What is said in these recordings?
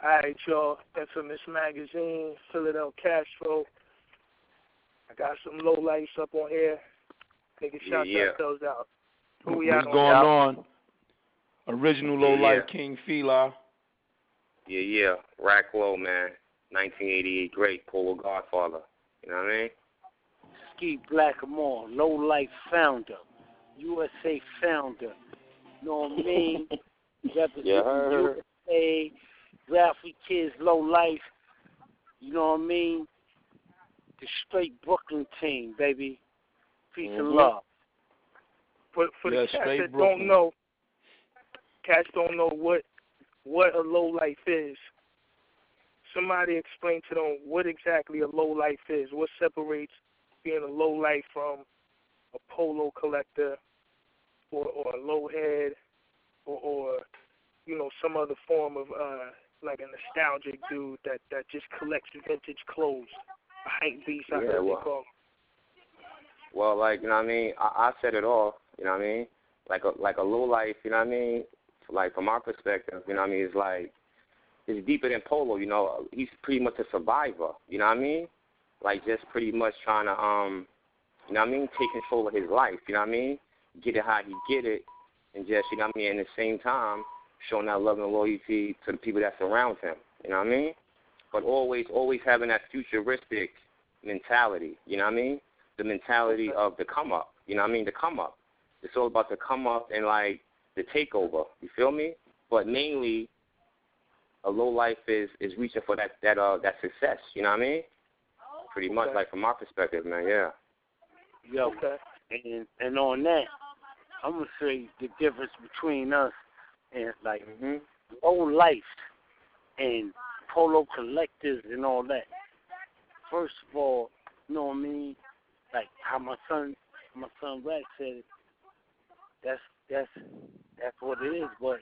Alright, y'all. Infamous Magazine, Filadel Castro. I got some low lights up on here. Niggas shout themselves out. Who we What's out going on? Original low life King Fila. Yeah. Racklow, man. 1988 great Polo Godfather. You know what I mean? Ski Blackamore, low life founder, USA founder. You know what I mean? Representing USA, Ralphie Kids, low life. You know what I mean? The straight Brooklyn team, baby. Peace and love. For the cats that don't know, what a low life is. Somebody explain to them what exactly a low life is. What separates being a low life from a polo collector or a low head or you know, some other form of like a nostalgic dude that just collects vintage clothes. A hype beast, I heard they call them. Well, like, you know what I mean? I said it all, you know what I mean? Like a low life, you know what I mean? Like, from our perspective, you know what I mean? It's like, it's deeper than polo, you know? He's pretty much a survivor, you know what I mean? Like, just pretty much trying to, you know what I mean? Take control of his life, you know what I mean? Get it how he get it, and just, you know what I mean? At the same time, showing that love and loyalty to the people that surround him, you know what I mean? But always having that futuristic mentality, you know what I mean? The mentality of the come up, you know what I mean? The come up. It's all about the come up and, like, the takeover, you feel me? But mainly, a low life is reaching for that success, you know what I mean? Pretty much, like, from our perspective, man, yeah. Yo, and on that, I'm going to say the difference between us and, like, low life and polo collectors and all that. First of all, you know what I mean? Like how my son Rex said, that's what it is. But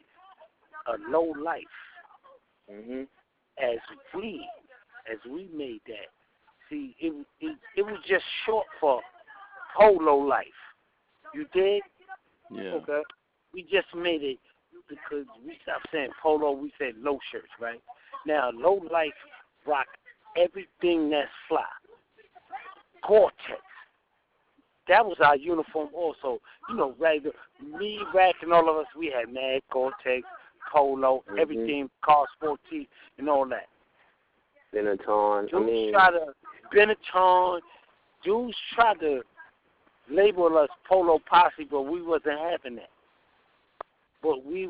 a low life, as we made that. See, it was just short for polo life. You did? Yeah. Okay. We just made it because we stopped saying polo. We said low shirts, right? Now, low life rock everything that's fly. Gore-Tex. That was our uniform also. You know, me, Rack, and all of us, we had mad Gore-Tex, polo, everything, car sport tee, and all that. Benetton. Benetton. Dudes tried to label us polo posse, but we wasn't having that. But we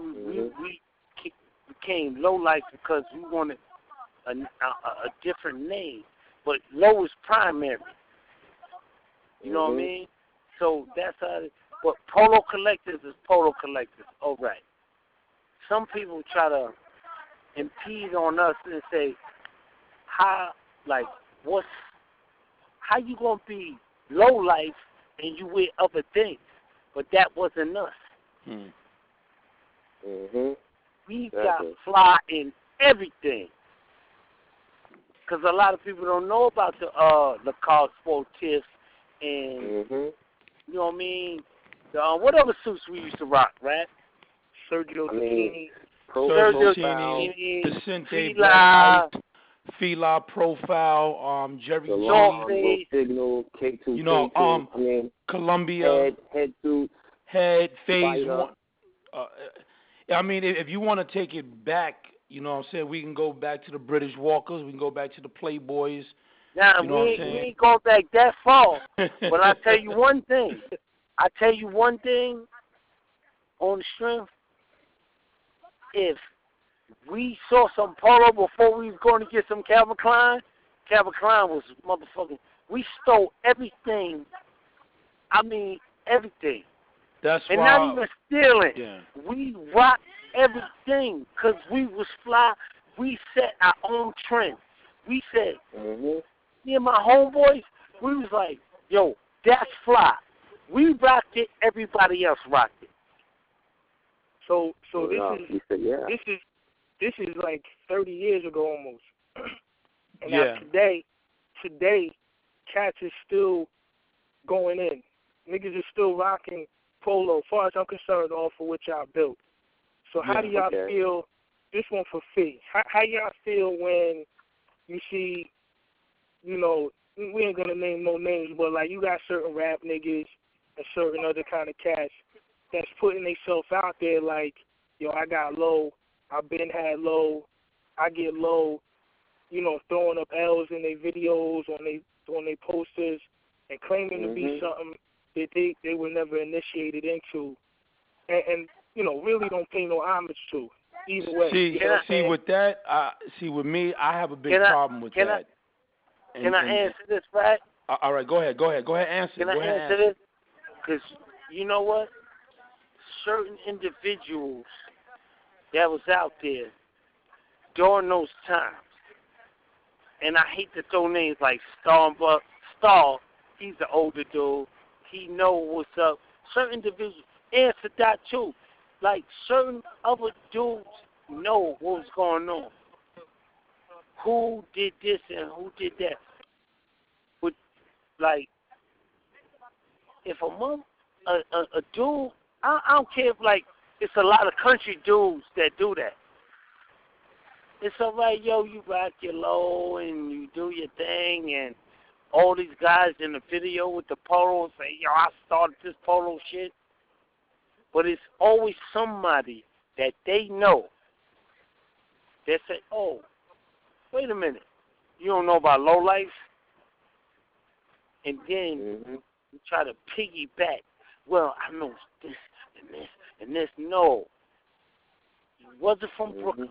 became low life because we wanted a different name. But low is primary. You know what I mean? So that's how but polo collectors is polo collectors. All right. Some people try to impede on us and say, how you gonna be low life and you wear other things? But that wasn't us. We got fly in everything. Because a lot of people don't know about the car sport tips and, you know what I mean? What other suits we used to rock, right? Sergio Tacchini. Fila, Fila Profile, Jerry G. Signal, K2, you know, Columbia. Head, Phase 1. I mean, if you want to take it back, you know what I'm saying, we can go back to the British Walkers, we can go back to the Playboys. Now, you know we ain't go back that far, but I tell you one thing. On the strength, if we saw some polo before we was going to get some Calvin Klein was motherfucking, we stole everything. I mean, everything. That's and why. Not even stealing. Yeah. We rocked everything because we was fly. We set our own trend. We said, me and my homeboys, we was like, yo, that's fly. We rocked it. Everybody else rocked it. So this is like 30 years ago almost. And now today, cats is still going in. Niggas is still rocking polo, as far as I'm concerned, all for what y'all built. So how do y'all feel this one for Fee. How y'all feel when you see, you know, we ain't gonna name no names, but like you got certain rap niggas and certain other kind of cats that's putting themselves out there like, yo, I got low, I've been had low, I get low, you know, throwing up L's in their videos, on their posters, and claiming to be something that they were never initiated into, and you know, really don't pay no homage to. Either way. With me, I have a big problem with that. Can I answer this, right? All right, go ahead, answer. Can I answer this? Because you know what? Certain individuals that was out there during those times, and I hate to throw names like Star, he's the older dude. He know what's up. Certain individuals, answer that too. Like certain other dudes know what was going on. Who did this and who did that? But like, if a dude, I don't care if like it's a lot of country dudes that do that. It's all right, yo, you rock your low and you do your thing, and all these guys in the video with the polo say, yo, I started this polo shit. But it's always somebody that they know that say, oh, wait a minute, you don't know about low life? And then you try to piggyback. Well, I know this and this and this. No. You wasn't from Brooklyn.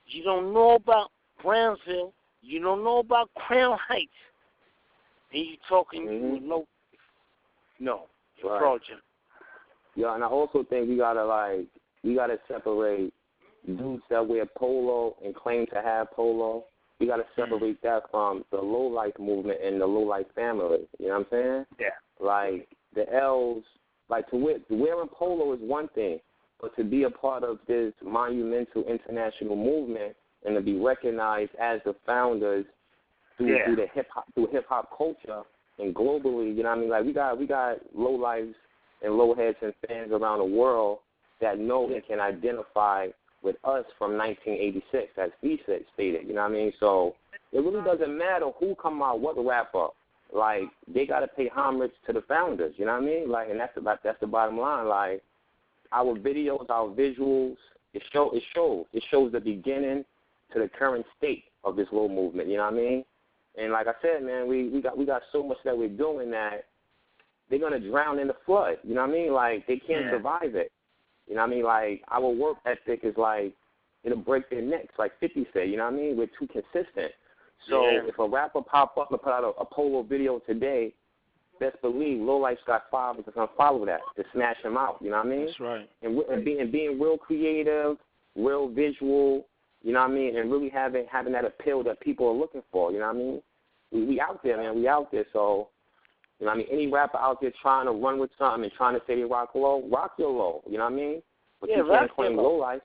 You don't know about Brownsville. You don't know about Crown Heights. And you talking you low life. No, you're fraudulent. Yeah, and I also think we gotta separate dudes that wear polo and claim to have polo. We gotta separate that from the low life movement and the low life family. You know what I'm saying? Yeah. Like the L's, like wearing polo is one thing, but to be a part of this monumental international movement and to be recognized as the founders through the hip hop culture and globally, you know what I mean? Like we got low lives and low heads and fans around the world that know and can identify with us from 1986, as he stated. You know what I mean? So it really doesn't matter who come out, what rapper. Like they got to pay homage to the founders. You know what I mean? Like, and that's the bottom line. Like our videos, our visuals, it shows the beginning to the current state of this low movement. You know what I mean? And like I said, man, we got so much that we're doing that they're gonna drown in the flood. You know what I mean? Like they can't survive it. You know what I mean? Like our work ethic is like it'll break their necks, like 50 said. You know what I mean? We're too consistent. So if a rapper pop up and put out a polo video today, best believe Low Life's got followers that's gonna follow that to smash him out. You know what I mean? That's right. And being real creative, real visual. You know what I mean? And really having that appeal that people are looking for. You know what I mean? We out there, man. We out there. So. You know what I mean? Any rapper out there trying to run with something and trying to say they rock low, rock your low. You know what I mean? But you can't claim low life.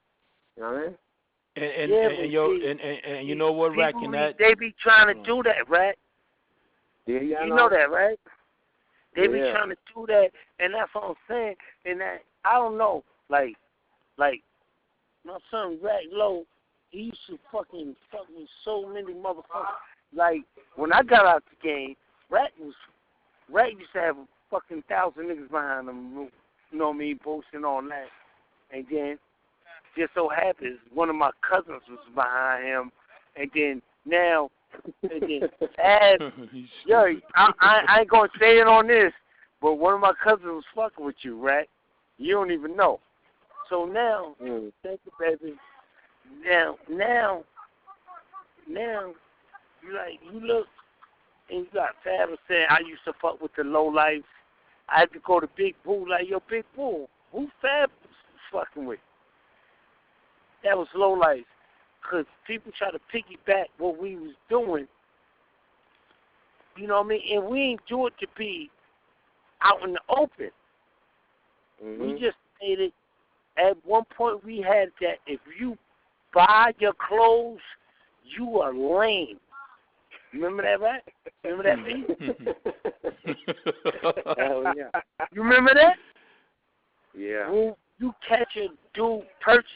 You know what I mean? And you know what, Rack, and that they be trying to do that, right? Yeah, you know that, right? They be trying to do that, and that's what I'm saying. And that I don't know, like my son Rack Low, he used to fucking fuck with so many motherfuckers. Like when I got out the game, Rack used to have a fucking 1,000 niggas behind him, you know me, boasting on that. And then, just so happens, one of my cousins was behind him. And then, now, I ain't going to say it on this, but one of my cousins was fucking with you, right? You don't even know. So now, thank you, baby. Now, you look, and you got Fab saying, I used to fuck with the low life. I had to go to Big Boo, like, yo, Big Boo, who Fab was fucking with? That was low life. Because people try to piggyback what we was doing. You know what I mean? And we ain't do it to be out in the open. We just made it. At one point we had that if you buy your clothes, you are lame. Remember that, right? Remember that, Pete? Hell yeah. You remember that? Yeah. When you catch a dude purchase,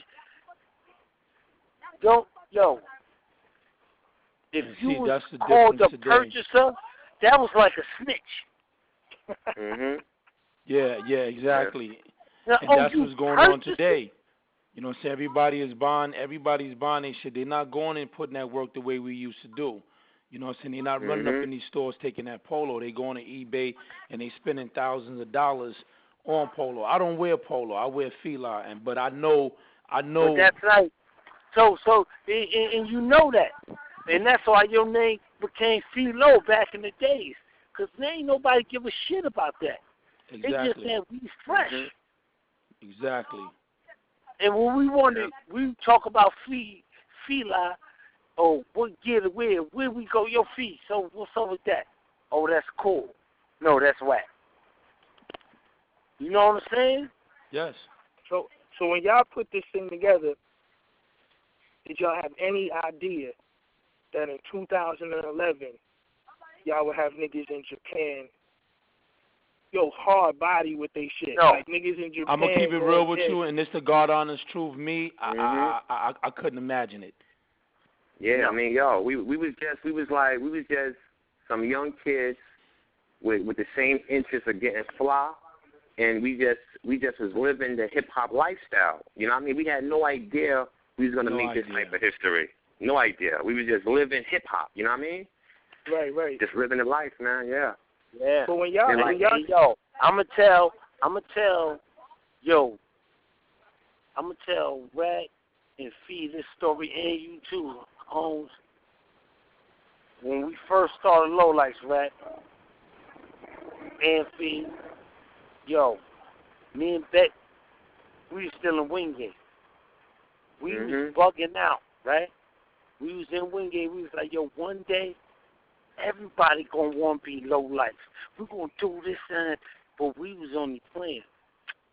if you was called the purchaser, that was like a snitch. Yeah, exactly. Now, and that's what's going on today. You know what I'm saying? Everybody's buying their shit. They're not going and putting that work the way we used to do. You know what I'm saying? They're not running up in these stores taking that polo. They going to eBay and they spending thousands of dollars on polo. I don't wear polo. I wear Fila, but I know. But that's right. So, and you know that. And that's why your name became Philo back in the days. Because there ain't nobody give a shit about that. Exactly. They just said we fresh. Exactly. And when we talk about Fila, what gear to wear, where we go, your feet. So what's up with that? Oh, that's cool. No, that's whack. You know what I'm saying? Yes. So when y'all put this thing together, did y'all have any idea that in 2011 y'all would have niggas in Japan, hard body with they shit? No. Like niggas in Japan. I'm gonna keep it real with you, and this the God honest truth. Me, I couldn't imagine it. Yeah, I mean, we was just some young kids with the same interest of getting fly, and we just was living the hip hop lifestyle. You know what I mean? We had no idea we was gonna make this type of history. No idea. We was just living hip hop. You know what I mean? Right. Just living the life, man. Yeah. Yeah. But when y'all, I'ma tell Rat and Fee this story, and you too, Holmes. When we first started Low Lights, Rat and Fee, me and Beck, we was still in Wingate. We was bugging out, right? We was in Wingate. We was like, one day, everybody gonna want to be Low Lights. We're gonna do this and that. But we was only playing.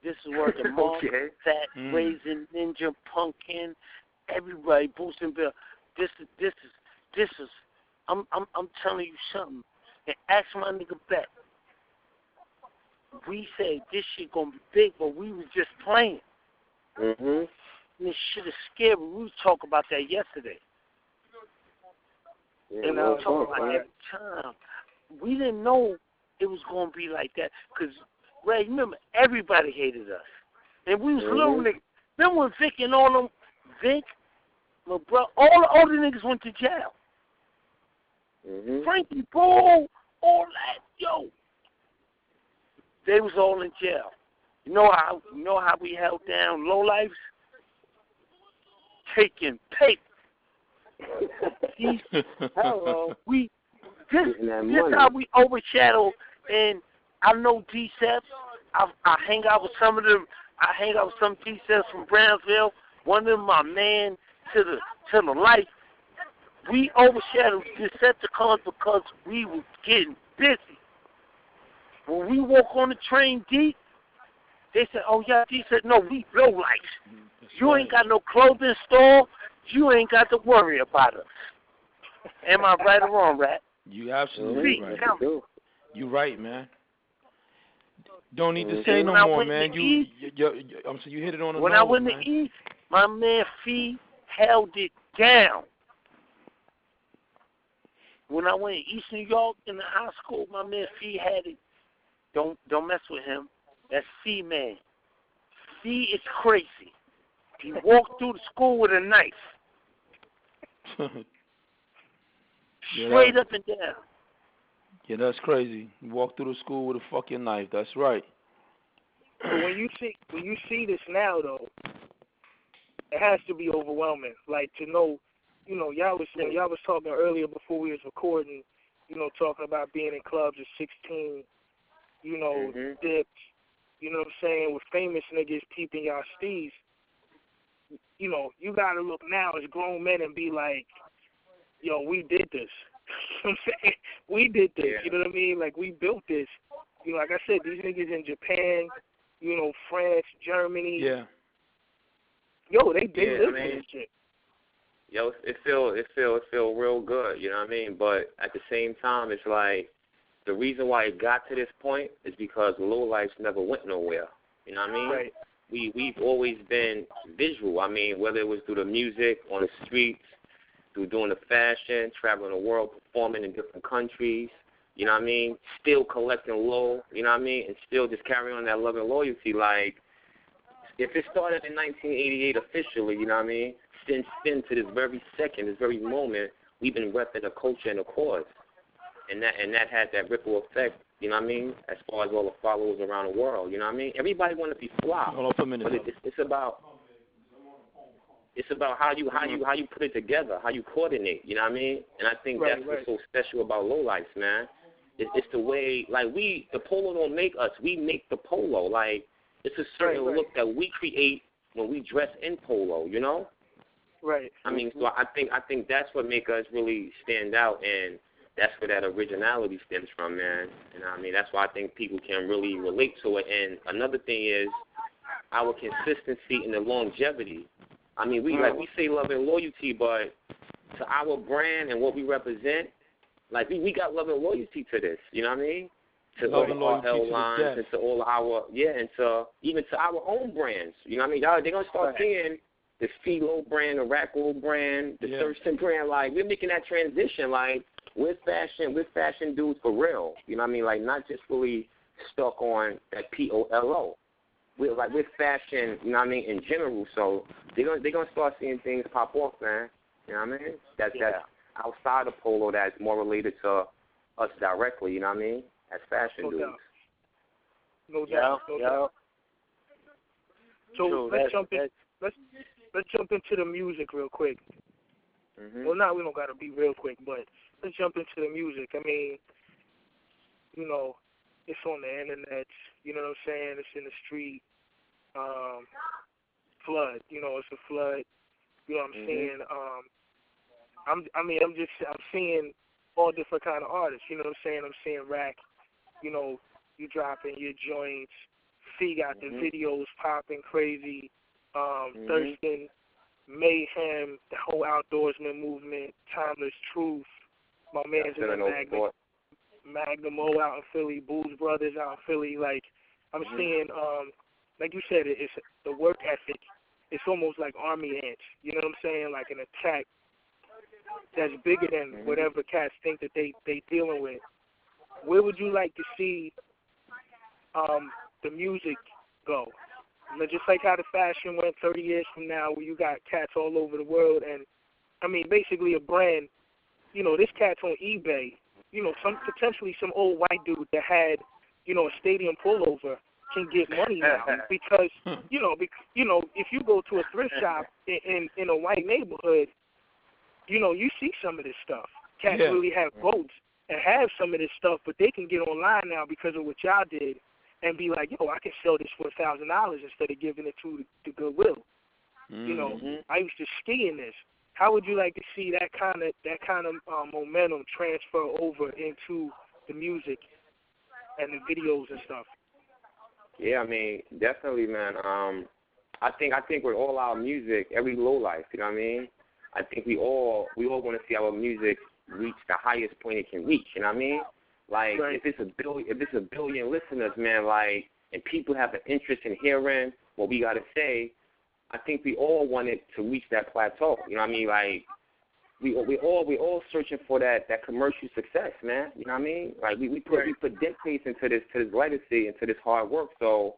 This is where the Monk, Fat, Raisin, Ninja, Pumpkin, everybody, Boost and Bill. This is. I'm telling you something. And ask my nigga Beck. We said this shit gonna be big, but we was just playing. And this shit is scary. We was talking about that yesterday. Yeah, and we were talking about that time. We didn't know it was going to be like that. Because, Ray, remember, everybody hated us. And we was little niggas. Then when Vic and all them, my brother, all the older niggas went to jail. Frankie Paul, all that, they was all in jail. You know how we held down Low Lives? Taking paper. This how we overshadow, and I know D-Seps. I hang out with some of them. I hang out with some D-Seps from Brownsville. One of them, my man, to the life. We overshadowed Decepticons because we was getting busy. When we walk on the train deep, they said, "Oh yeah," D said, "No, we Low Lights. You ain't got no clothing store. You ain't got to worry about us." Am I right or wrong, Rat? You absolutely right. You right, man. Don't need to say no more, man. You hit it on the nose, man. When I went to East, my man Fee held it down. When I went to East New York in the high school, my man Fee had it. Don't mess with him. That's Fee, man. Fee is crazy. He walked through the school with a knife. Straight up and down. Yeah, that's crazy. He walked through the school with a fucking knife. That's right. So when you see this now, though, it has to be overwhelming. Like, to know, y'all was talking earlier before we was recording, talking about being in clubs at 16, dips, you know what I'm saying, with famous niggas peeping y'all steez. You gotta look now as grown men and be like, we did this. You know what I'm saying? We did this. Yeah. You know what I mean? Like, we built this. Like I said, these niggas in Japan, France, Germany. Yeah. They live this shit. It feel real good. You know what I mean? But at the same time, it's like the reason why it got to this point is because Low Life never went nowhere. You know what I mean? Right. we've always been visual. I mean, whether it was through the music, on the streets, through doing the fashion, traveling the world, performing in different countries, you know what I mean? Still collecting low, you know what I mean? And still just carrying on that love and loyalty. Like, if it started in 1988 officially, you know what I mean? Since then to this very second, this very moment, we've been repping the culture and the cause. And that had that ripple effect, you know what I mean, as far as all the followers around the world, you know what I mean? Everybody want to be fly. Hold on for a minute. But it's about how you put it together, how you coordinate, you know what I mean? And I think that's what's so special about lowlifes, man. It's the way, like, the polo don't make us, we make the polo. Like, it's a certain look that we create when we dress in polo, you know? Right. I mean, so I think that's what make us really stand out, and that's where that originality stems from, man. And I mean, that's why I think people can really relate to it. And another thing is our consistency and the longevity. I mean, we say love and loyalty, but to our brand and what we represent, like we got love and loyalty to this. You know what I mean? To all our L lines and to all our and to even to our own brands. You know what I mean? They're gonna start seeing the Philo brand, the Racco brand, the Thurston brand. Like, we're making that transition. Like, we're fashion dudes for real. You know what I mean? Like, not just really stuck on that POLO. We're fashion, you know what I mean, in general. So they're gonna start seeing things pop off, man. You know what I mean? That's outside of polo, that's more related to us directly. You know what I mean? As fashion dudes. No doubt. So let's jump into the music real quick. Mm-hmm. Well, now we don't got to be real quick, but let's jump into the music. I mean, you know, it's on the internet. You know what I'm saying? It's in the street. Flood. You know, it's a flood. You know what I'm saying? I'm seeing all different kind of artists. You know what I'm saying? I'm seeing Rack. You know, you dropping your joints. C got the videos popping crazy. Thurston, Mayhem, the whole outdoorsman movement, Timeless Truth. My man's in the Magnum O out in Philly, Booze Brothers out in Philly. Like, I'm seeing, like you said, it's the work ethic. It's almost like army ants. You know what I'm saying? Like an attack that's bigger than whatever cats think that they dealing with. Where would you like to see the music go? You know, just like how the fashion went 30 years from now, where you got cats all over the world, and I mean, basically a brand. You know, this cat's on eBay. You know, potentially some old white dude that had, you know, a stadium pullover can get money now because you know, if you go to a thrift shop in a white neighborhood, you know, you see some of this stuff. Cats really have boats and have some of this stuff, but they can get online now because of what y'all did and be like, yo, I can sell this for $1,000 instead of giving it to the Goodwill. You know, I used to ski in this. How would you like to see that kind of momentum transfer over into the music and the videos and stuff? Yeah, I mean, definitely, man. I think with all our music, every low life, you know what I mean? I think we all want to see our music reach the highest point it can reach. You know what I mean? Like, if it's a billion listeners, man, like, and people have an interest in hearing what we gotta say, I think we all want it to reach that plateau. You know what I mean? Like, we all searching for that commercial success, man. You know what I mean? Like, we put dead face into this legacy, into this hard work. So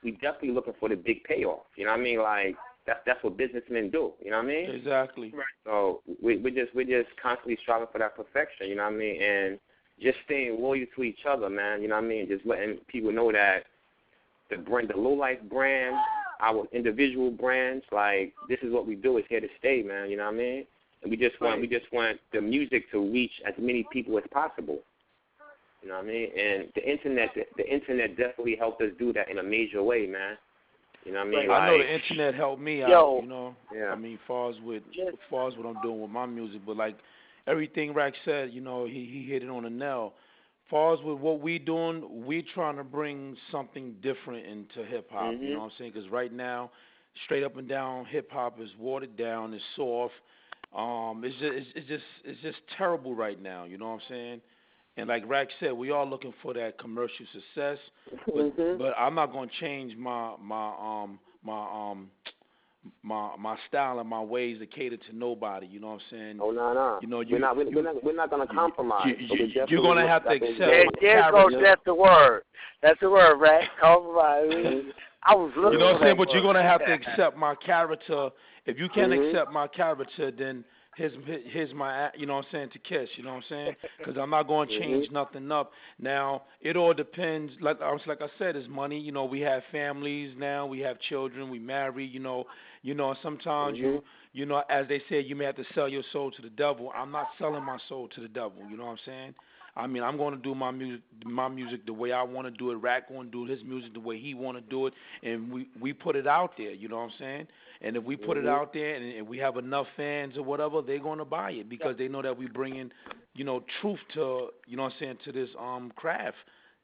we definitely looking for the big payoff. You know what I mean? Like, that's what businessmen do. You know what I mean? Exactly. Right. So we're just constantly striving for that perfection. You know what I mean? And just staying loyal to each other, man. You know what I mean? Just letting people know that the low life brand, our individual brands, like, this is what we do. It's here to stay, man. You know what I mean? And we just want the music to reach as many people as possible. You know what I mean? And the internet definitely helped us do that in a major way, man. You know what I mean? I know the internet helped me out. You know, I mean, far as what I'm doing with my music, but like everything Rack said, you know, he hit it on the nail. Far as with what we doing, we trying to bring something different into hip hop. You know what I'm saying? Because right now, straight up and down, hip hop is watered down, it's soft. It's just terrible right now. You know what I'm saying? And like Rack said, we are looking for that commercial success, but I'm not gonna change my style and my ways to cater to nobody. You know what I'm saying? Oh no. You know, we're not gonna compromise. You're gonna have to accept. That's the word. That's the word, right? Compromise. I was looking. You know what I'm saying? But you're gonna have to accept my character. If you can't accept my character, then here's my, you know what I'm saying, to kiss. You know what I'm saying? Because I'm not going to change nothing up. Now, it all depends. Like I said, it's money. You know, we have families now. We have children. We marry. You know. Sometimes you know, as they say, you may have to sell your soul to the devil. I'm not selling my soul to the devil. You know what I'm saying? I mean, I'm going to do my music the way I want to do it. Rack going to do his music the way he want to do it, and we put it out there. You know what I'm saying? And if we put it out there and we have enough fans or whatever, they're going to buy it because they know that we bring in, you know, truth to, you know what I'm saying, to this craft,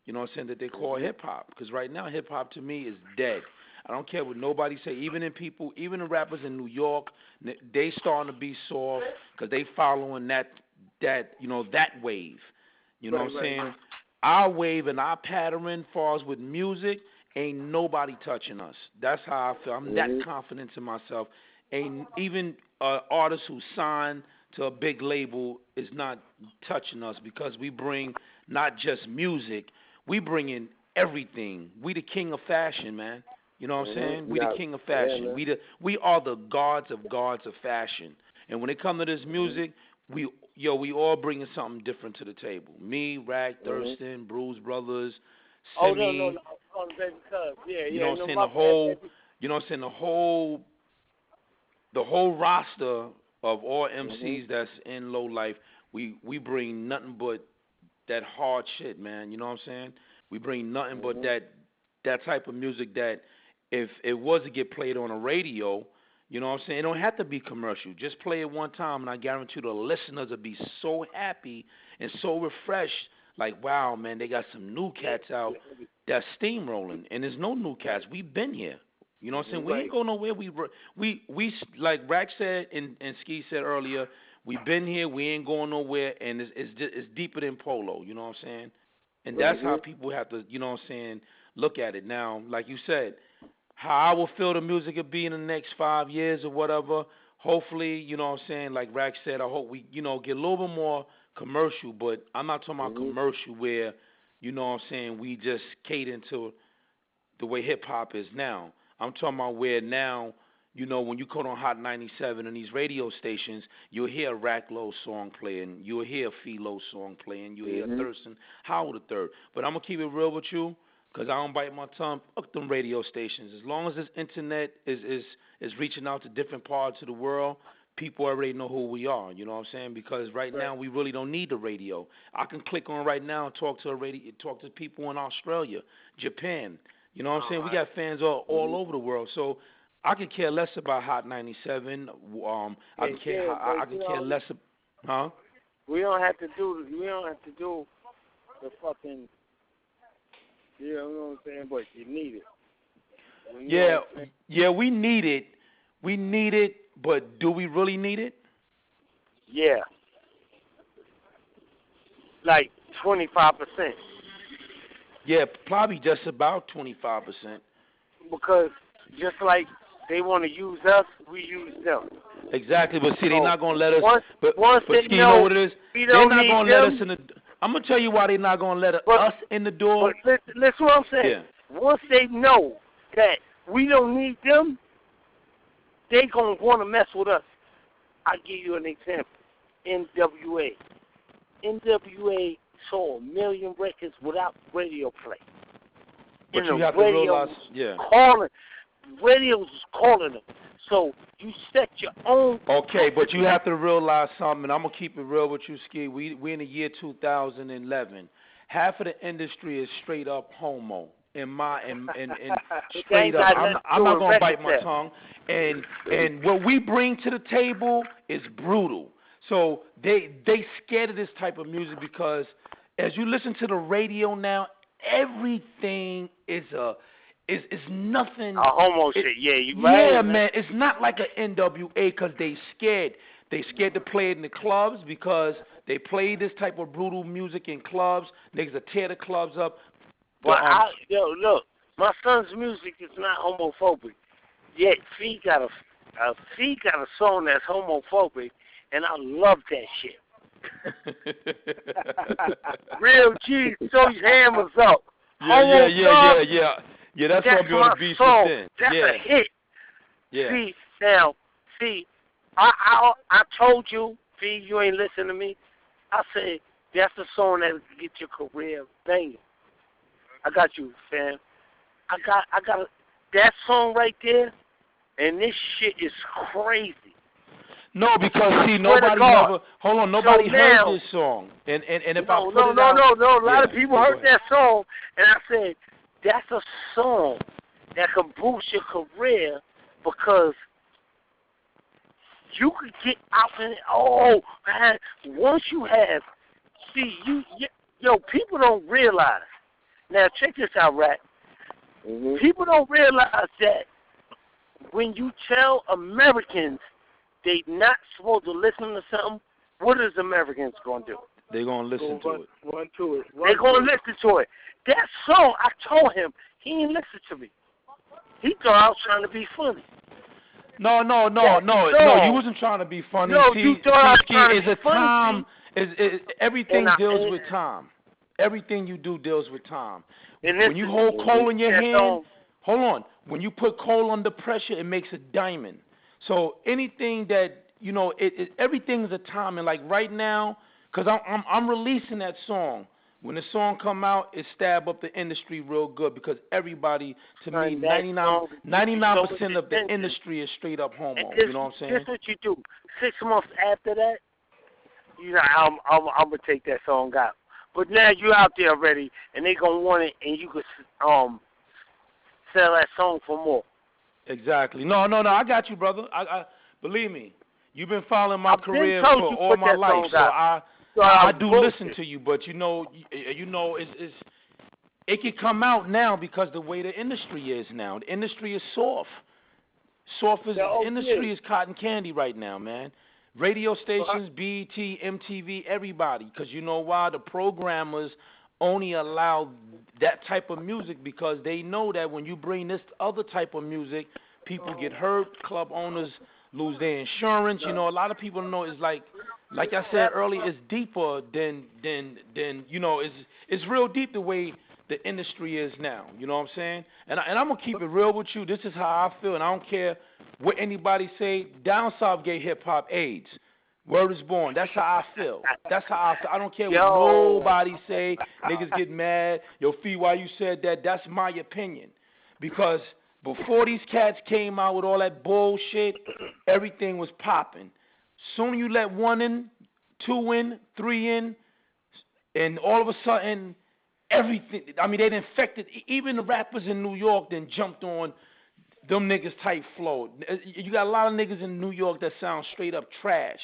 you know what I'm saying, that they call hip-hop. Because right now hip-hop to me is dead. I don't care what nobody say. Even the rappers in New York, they starting to be soft because they following that you know, that wave. You know what I'm saying? Our wave and our pattern far as with music, ain't nobody touching us. That's how I feel. I'm that confident in myself. Ain't even artists who sign to a big label is not touching us because we bring not just music, we bring in everything. We the king of fashion, man. You know what I'm saying? We the king of fashion. We are the gods of fashion. And when it comes to this music, we all bringing something different to the table. Me, Rack, Thurston, Bruce Brothers, Simi. No. You know what I'm saying? The whole, you know what I'm saying? The whole roster of all MCs that's in Low Life, we bring nothing but that hard shit, man. You know what I'm saying? We bring nothing but that type of music that if it was to get played on a radio, you know what I'm saying? It don't have to be commercial. Just play it one time, and I guarantee you the listeners will be so happy and so refreshed. Like, wow, man, they got some new cats out that's steamrolling. And there's no new cats. We've been here. You know what I'm saying? We ain't go nowhere. We like Rack said and Ski said earlier, we've been here. We ain't going nowhere. And it's deeper than Polo. You know what I'm saying? And that's how people have to, you know what I'm saying, look at it. Now, like you said, how I will feel the music will be in the next 5 years or whatever. Hopefully, you know what I'm saying, like Rack said, I hope we, you know, get a little bit more commercial, but I'm not talking about commercial where, you know what I'm saying, we just cater to the way hip-hop is now. I'm talking about where now, you know, when you go on Hot 97 and these radio stations, you'll hear a Rack Low song playing, you'll hear a Philo song playing, you'll hear Thurston Howard III. But I'm going to keep it real with you. Because I don't bite my tongue, fuck them radio stations. As long as this internet is reaching out to different parts of the world, people already know who we are. You know what I'm saying? Because right now we really don't need the radio. I can click on right now and talk to people in Australia, Japan. You know what I'm saying? We got fans all over the world. So I could care less about Hot 97. I can care less. Huh? We don't have to do the fucking. You know what I'm saying? But you need it. We need it. We need it, but do we really need it? Yeah. Like 25%. Yeah, probably just about 25%. Because just like they want to use us, we use them. Exactly, but see, they're not going to let us. Once they know, you know what it is? They're not going to let us in the. I'm going to tell you why they're not going to let us in the door. But listen what I'm saying. Yeah. Once they know that we don't need them, they going to want to mess with us. I'll give you an example. NWA. NWA sold 1 million records without radio play. But you have to realize, Radios is calling them. So you set your own. Okay, but you have to realize something. I'm gonna keep it real with you, Ski. We in the year 2011. Half of the industry is straight up homo. And straight up, I'm not gonna bite my tongue. And what we bring to the table is brutal. So they scared of this type of music because as you listen to the radio now, everything is nothing. A homo shit, yeah, you right. Yeah, man, it's not like an NWA because they scared. They scared to play it in the clubs because They play this type of brutal music in clubs. Niggas will tear the clubs up. Well, look, my son's music is not homophobic. Yet Fee got a song that's homophobic, and I love that shit. Real G, throw your hammers up. Yeah, that's what I'm going to be within. That's a hit. Yeah. See, I told you, Fee, you ain't listening to me. I said, that's the song that will get your career banging. I got you, fam. I got that song right there, and this shit is crazy. No, because see, nobody heard this song, and if I put it out, a lot of people heard that song, and I said that's a song that can boost your career because you could get out and man, once you have, people don't realize. Now check this out, Rat. Mm-hmm. People don't realize that when you tell Americans they not supposed to listen to something, what is Americans going to do? They're going to listen to it. Run to it. They're going to listen to it. That song, I told him, he didn't listen to me. He thought I was trying to be funny. No, you wasn't trying to be funny. No, you thought I was trying to be funny. Everything deals with time. Everything you do deals with time. When you hold coal in your hand, hold on. When you put coal under pressure, it makes a diamond. So anything that everything's a timing. Like right now, because I'm releasing that song. When the song come out, it stab up the industry real good because everybody, to me, 99% of the industry is straight up homo. You know what I'm saying? That's what you do. 6 months after that, I'm gonna take that song out. But now you out there already, and they gonna want it, and you could sell that song for more. Exactly. No, I got you, brother. I believe me. You've been following my career for all my life, so I do listen to you. But it's it can come out now because the way the industry is now. The industry is soft. The industry is cotton candy right now, man. Radio stations, BET, MTV, everybody. Because you know why? The programmers only allow that type of music because they know that when you bring this other type of music, people get hurt, club owners lose their insurance. A lot of people know it's like I said earlier, it's deeper than it's real deep the way the industry is now. You know what I'm saying? And I'm going to keep it real with you. This is how I feel, and I don't care what anybody say. Down south gay hip-hop AIDS. Word is born. That's how I feel. I don't care what nobody say. Niggas get mad. Yo, Fee, why you said that? That's my opinion. Because before these cats came out with all that bullshit, everything was popping. Soon you let 1 in, 2 in, 3 in, and all of a sudden, everything. I mean, they infected. Even the rappers in New York then jumped on them niggas type flow. You got a lot of niggas in New York that sound straight up trash.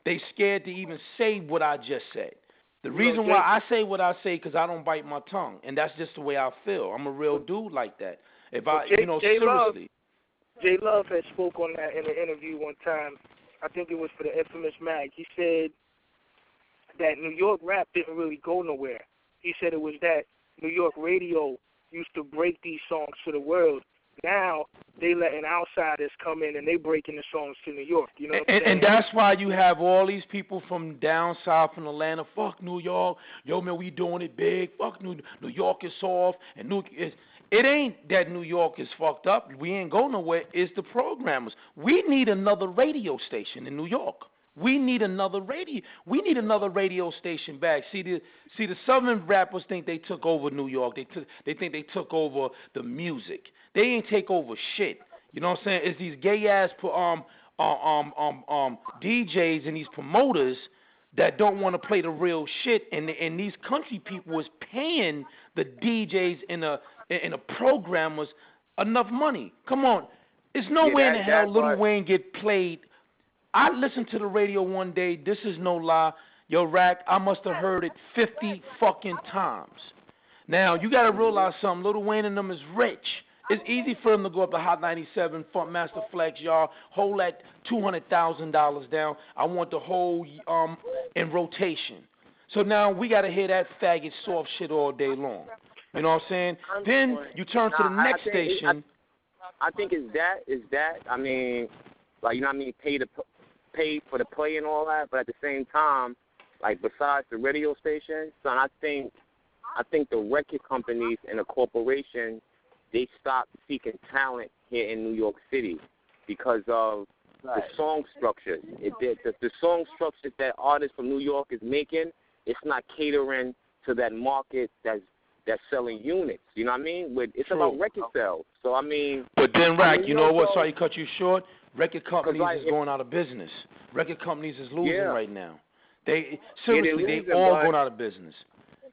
They scared to even say what I just said. The reason why I say what I say because I don't bite my tongue, and that's just the way I feel. I'm a real dude like that. Seriously. J Love had spoke on that in an interview one time. I think it was for the Infamous Mag. He said that New York rap didn't really go nowhere. He said it was that New York radio used to break these songs to the world. Now they letting outsiders come in and they breaking the songs to New York. You know what I'm saying? And that's why you have all these people from down south from Atlanta. Fuck New York. Yo, man, we doing it big. Fuck New York is soft. And it ain't that New York is fucked up. We ain't go nowhere. It's the programmers. We need another radio station in New York. We need another radio station back. See the Southern rappers think they took over New York. They think they took over the music. They ain't take over shit. You know what I'm saying? It's these gay ass DJs and these promoters that don't want to play the real shit, and these country people is paying the DJs and the programmers enough money. Come on, it's no way in the hell Lil Wayne get played. I listened to the radio one day. This is no lie. Yo, Rack, I must have heard it 50 fucking times. Now, you got to realize something. Lil Wayne and them is rich. It's easy for them to go up to Hot 97, Funk Master Flex, y'all. Hold that $200,000 down. I want the whole in rotation. So now we got to hear that faggot soft shit all day long. You know what I'm saying? Then you turn to the next station. I think it's that. I mean, like, you know what I mean, pay for the play and all that, but at the same time, like, besides the radio station, son, I think the record companies and the corporation, they stopped seeking talent here in New York City because of the song structure. The song structure that artists from New York is making, it's not catering to that market that's selling units. You know what I mean? It's about record sales. So, I mean... But then, Rack, you know what? Sorry to cut you short. Record companies is going out of business. Record companies is losing right now. They all going out of business.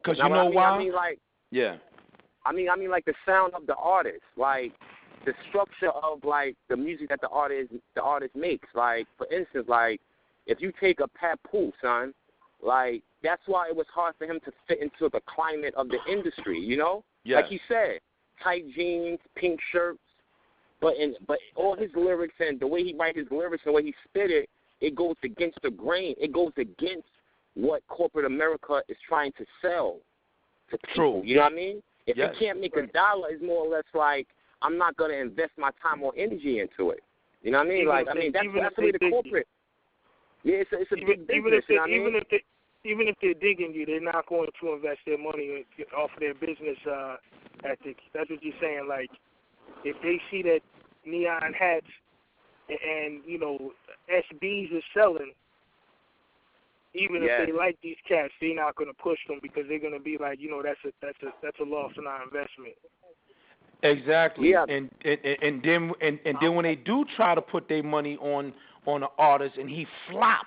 Because you know why? I mean, like the sound of the artist, like the structure of like the music that the artist makes. Like, for instance, like if you take a Papoose, son, like that's why it was hard for him to fit into the climate of the industry. You know, like he said, tight jeans, pink shirts, but all his lyrics and the way he write his lyrics and the way he spit it, it goes against the grain. It goes against what corporate America is trying to sell to people. You know what I mean? If you can't make $1, it's more or less like I'm not going to invest my time or energy into it. You know what I mean? That's the way the corporate. Yeah, it's a big business. Even if they're digging you, they're not going to invest their money off of their business ethics. That's what you're saying. Like, if they see that neon hats and you know SBs is selling, even if they like these cats, they're not going to push them because they're going to be like, you know, that's a loss in our investment. Exactly. Yeah. And then when they do try to put their money on an artist and he flop,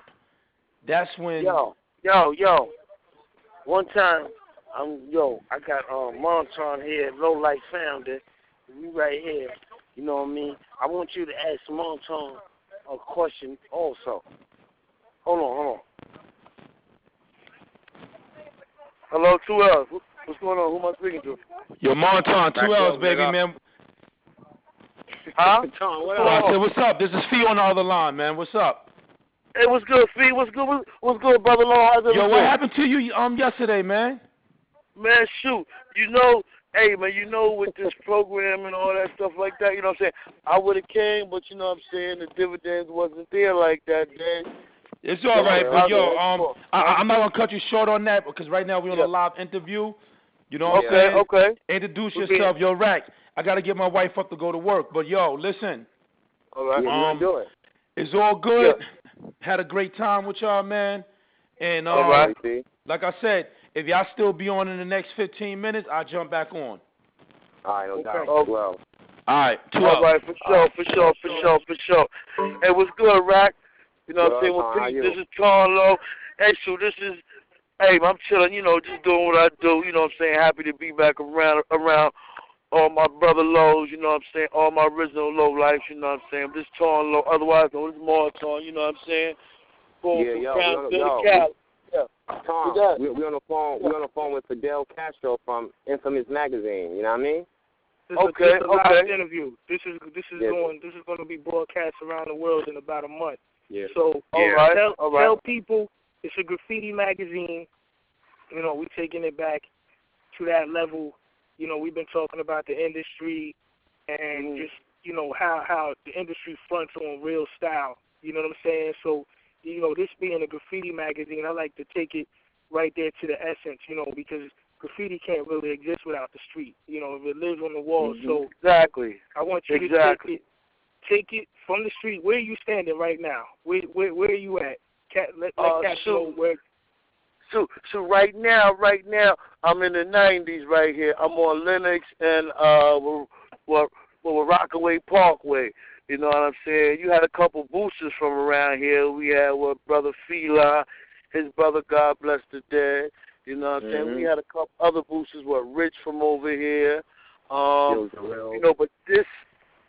that's when Yo. One time, I got Monton here, Low Life Founder. We right here. You know what I mean? I want you to ask Monton a question also. Hold on. Hello, 2Ls. What's going on? Who am I speaking to? Yo, Monton, 2Ls, baby, man. Huh? I said, what's up? This is Fee on the other line, man. What's up? Hey, what's good, Fee? What's good, brother-in-law? How's everything? Yo, what happened to you yesterday, man? Man, shoot. You know, hey, man, with this program and all that stuff like that, you know what I'm saying? I would have came, but you know what I'm saying? The dividends wasn't there like that, man. It's all right, but I'm not going to cut you short on that because right now we're on a live interview. You know what I'm saying? Okay. Introduce yourself. Yo, Rack, I got to get my wife up to go to work. But, yo, listen. All right. Do it. It's all good. Yeah. Had a great time with y'all, man. And all right. Like I said, if y'all still be on in the next 15 minutes, I'll jump back on. All right, no doubt. Oh, well. All right, all right, for sure. Hey, what's good, Rack? You know what I'm saying? This is Carlo. Hey, so I'm chilling, you know, just doing what I do, you know what I'm saying? Happy to be back around all my brother lows, you know what I'm saying? All my original low lives, you know what I'm saying? This Torn Low, otherwise known as more Torn, you know what I'm saying? Tom, we on the phone. We're on the phone with Filadel Castro from Infamous Magazine. You know what I mean? This is a live interview. This is going to be broadcast around the world in about a month. Yeah. So tell people it's a graffiti magazine. You know, we're taking it back to that level. You know, we've been talking about the industry and just, you know, how the industry fronts on real style. You know what I'm saying? So, you know, this being a graffiti magazine, I like to take it right there to the essence, you know, because graffiti can't really exist without the street. You know, it lives on the wall. So exactly. I want you to take it from the street. Where are you standing right now? Where are you at? Let Cat know where. So right now, I'm in the 90s right here. I'm on Lenox and we're Rockaway Parkway. You know what I'm saying? You had a couple boosters from around here. We had brother Fila, his brother, God bless the dead. You know what I'm saying? We had a couple other boosters, Rich from over here. You know, but this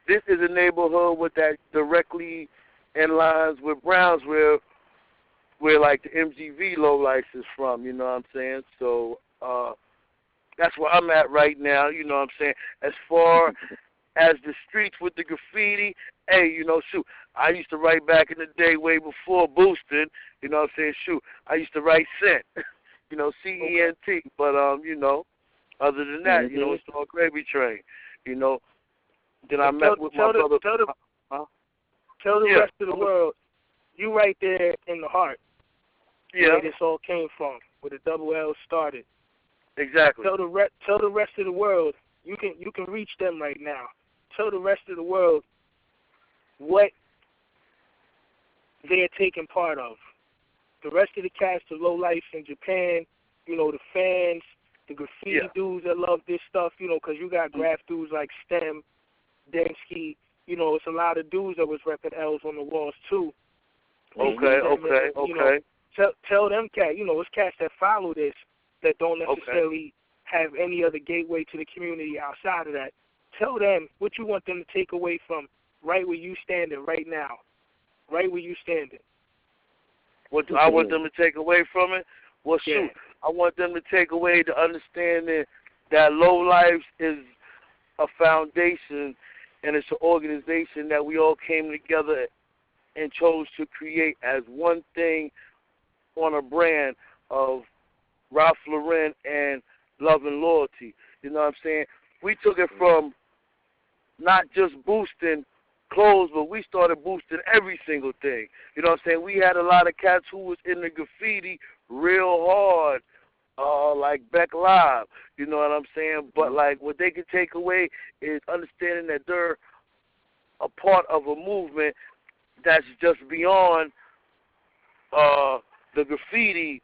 is a neighborhood with that directly in lines with Brownsville, where like the MGV low lights is from, you know what I'm saying? So that's where I'm at right now, you know what I'm saying? As far as the streets with the graffiti. Hey, you know, shoot, I used to write back in the day way before boosting. You know what I'm saying? Shoot, I used to write Cent. You know, C-E-N-T. But, you know, other than that, you know, it's all gravy train. You know, then I met with my brother. Tell the rest of the world, you right there in the heart. Where this all came from, where the double L started. Exactly. Tell the rest of the world, you can reach them right now. Tell the rest of the world what they're taking part of. The rest of the cast, the low life in Japan, you know, the fans, the graffiti dudes that love this stuff, you know, because you got graph dudes like Stem, Densky, you know, it's a lot of dudes that was repping L's on the walls too. Okay. Know, tell them cats, you know, it's cats that follow this that don't necessarily have any other gateway to the community outside of that. Tell them what you want them to take away from right where you standing right now. Right where you standing. What do I want them to take away from it? Well, shoot, I want them to take away the understanding that Low Life is a foundation and it's an organization that we all came together and chose to create as one thing on a brand of Ralph Lauren and Love and Loyalty. You know what I'm saying? We took it from not just boosting clothes, but we started boosting every single thing. You know what I'm saying? We had a lot of cats who was in the graffiti real hard, like Beck Live. You know what I'm saying? But, like, what they can take away is understanding that they're a part of a movement that's just beyond the graffiti,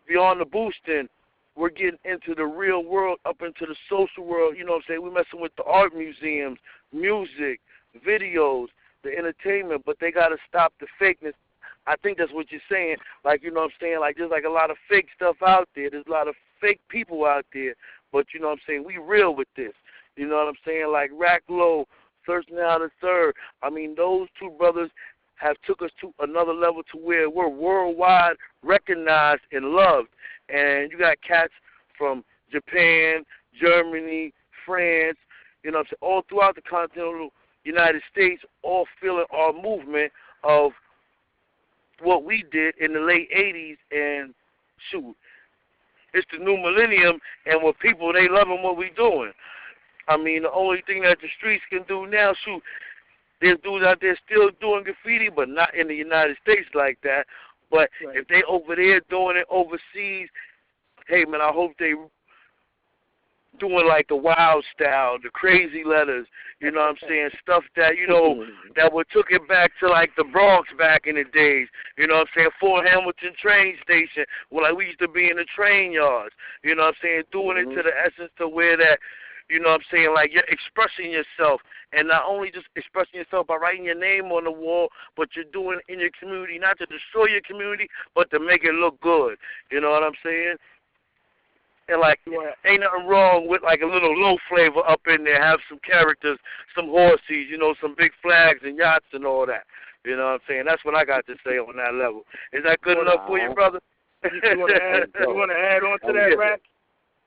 beyond the boosting. We're getting into the real world, up into the social world. You know what I'm saying? We're messing with the art museums, music, videos, the entertainment, but they got to stop the fakeness. I think that's what you're saying. Like, you know what I'm saying? Like, there's like a lot of fake stuff out there. There's a lot of fake people out there. But, you know what I'm saying? We real with this. You know what I'm saying? Like Rack Low, Thirsting Out the Third. I mean, those two brothers have took us to another level to where we're worldwide recognized and loved. And you got cats from Japan, Germany, France, you know what I'm saying, all throughout the continental United States, all feeling our movement of what we did in the late 80s. And, shoot, it's the new millennium, and what people, they loving what we doing. I mean, the only thing that the streets can do now, shoot, there's dudes out there still doing graffiti, but not in the United States like that. But if they over there doing it overseas, hey, man, I hope they doing like the wild style, the crazy letters, you know what I'm saying, stuff that, you know, that would took it back to like the Bronx back in the days, you know what I'm saying, Fort Hamilton train station, well, like we used to be in the train yards, you know what I'm saying, doing it to the essence to where that, you know what I'm saying, like you're expressing yourself, and not only just expressing yourself by writing your name on the wall, but you're doing it in your community, not to destroy your community, but to make it look good, you know what I'm saying? And, like, ain't nothing wrong with, like, a little low flavor up in there, have some characters, some horses, you know, some big flags and yachts and all that. You know what I'm saying? That's what I got to say on that level. Is that good enough for you, brother? You want to add on to that, Rack?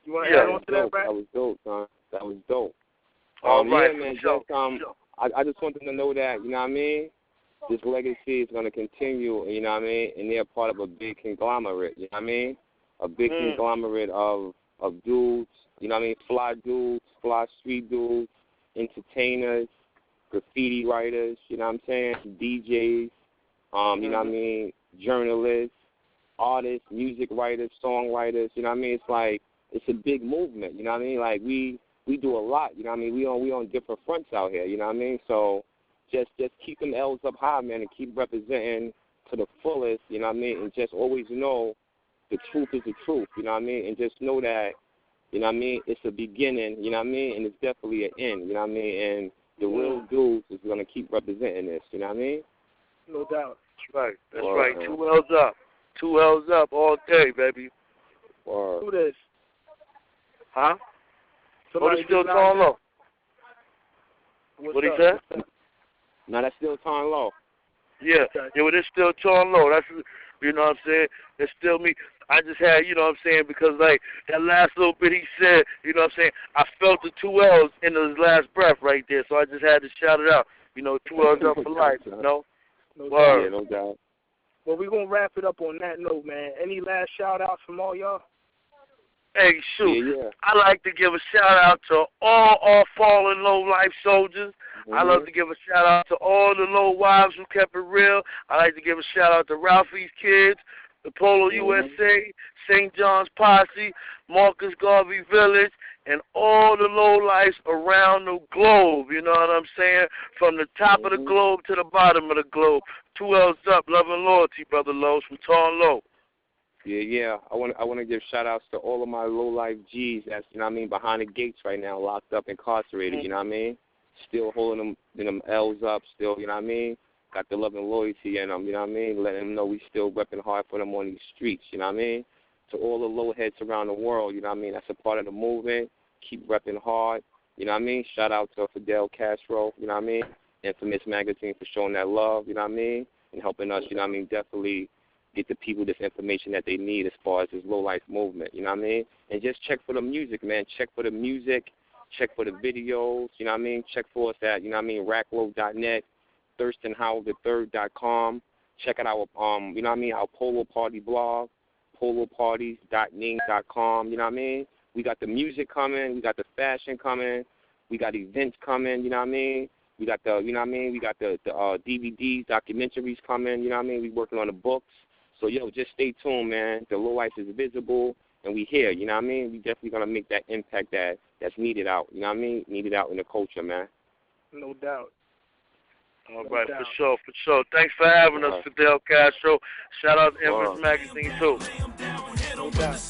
You want to add on to that, Rack? That was dope, son. That was dope. All right, man, sure. I just want them to know that, you know what I mean? This legacy is going to continue, you know what I mean? And they're part of a big conglomerate, you know what I mean? A big conglomerate of dudes, you know what I mean, fly dudes, fly street dudes, entertainers, graffiti writers, you know what I'm saying, DJs, you know what I mean, journalists, artists, music writers, songwriters, you know what I mean? It's like, it's a big movement, you know what I mean? Like, we do a lot, you know what I mean? We on different fronts out here, you know what I mean? So just keep them L's up high, man, and keep representing to the fullest, you know what I mean? And just always know the truth is the truth, you know what I mean? And just know that, you know what I mean, it's a beginning, you know what I mean? And it's definitely an end, you know what I mean? And the real dudes is going to keep representing this, you know what I mean? No doubt. That's right. That's right. 2 L's up. 2 L's up all day, baby. Who this? Huh? Somebody still Tone Low. What he said? No, that's still Tone Low. Yeah. Yeah, well, it's still Tone Low. That's You know what I'm saying? It's still me. I just had, you know what I'm saying, because, like, that last little bit he said, you know what I'm saying, I felt the 2 L's in his last breath right there, so I just had to shout it out. You know, 2 L's up for life, you know? No Word. Yeah, no doubt. Well, we're going to wrap it up on that note, man. Any last shout-outs from all y'all? Hey, shoot. Yeah. I like to give a shout-out to all our fallen low-life soldiers. I love to give a shout-out to all the low wives who kept it real. I like to give a shout-out to Ralphie's kids, the Polo USA, St. John's Posse, Marcus Garvey Village, and all the lowlifes around the globe, you know what I'm saying? From the top of the globe to the bottom of the globe. 2 L's up, love and loyalty, Brother Los, from Torn Low. Yeah. I want to give shout-outs to all of my low-life G's that's, you know what I mean, behind the gates right now, locked up, incarcerated, you know what I mean? Still holding them L's up, still, you know what I mean? Got the love and loyalty in them, you know what I mean? Letting them know we still repping hard for them on these streets, you know what I mean? To all the low heads around the world, you know what I mean? That's a part of the movement. Keep repping hard, you know what I mean? Shout out to Filadel Castro, you know what I mean? Infamous Magazine for showing that love, you know what I mean? And helping us, you know what I mean? Definitely get the people this information that they need as far as this low-life movement, you know what I mean? And just check for the music, man. Check for the music. Check for the videos, you know what I mean? Check for us at, you know what I mean, racklow.net, thurstonhowellthird.com. Check out our, you know what I mean, our Polo Party blog, poloparties.ning.com, you know what I mean? We got the music coming. We got the fashion coming. We got events coming, you know what I mean? We got the, you know what I mean? We got the DVDs, documentaries coming, you know what I mean? We working on the books. So, yo, just stay tuned, man. The low life is visible, and we here, you know what I mean? We definitely going to make that impact that's needed out, you know what I mean? Needed out in the culture, man. No doubt. All right, for sure. Thanks for having us, Filadel Castro. Shout out to Infamous Magazine, too. No doubt.